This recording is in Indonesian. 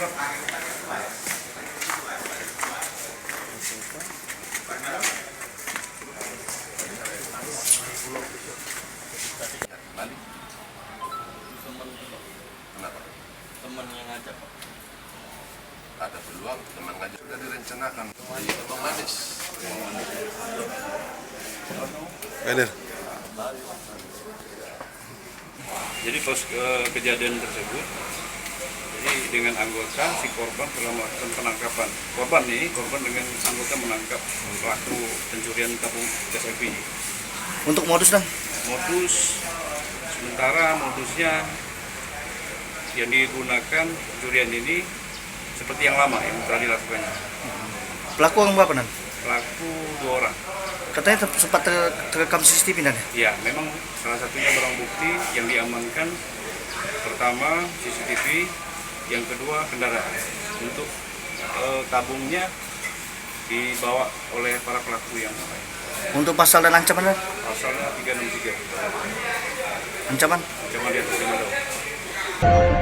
Balik. Kenapa? Teman yang ngajak. Ada peluang teman ngajak sudah direncanakan di Abang Manis. Kader. Jadi pas kejadian tersebut, jadi dengan anggota si korban telah melakukan penangkapan. Korban dengan anggota menangkap pelaku pencurian tabung gas LPG. Untuk modus dan Modusnya yang digunakan pencurian ini seperti yang lama yang telah dilakukannya. pelaku orang berapa dan? Pelaku 2 orang. Katanya sempat terekam CCTV dan? Ya, memang salah satunya barang bukti yang diamankan pertama CCTV, yang kedua kendaraan. Untuk tabungnya dibawa oleh para pelaku yang lain. Untuk pasal dan ancaman dan? Pasalnya 363. Ancaman? Ancaman di atas 5 tahun.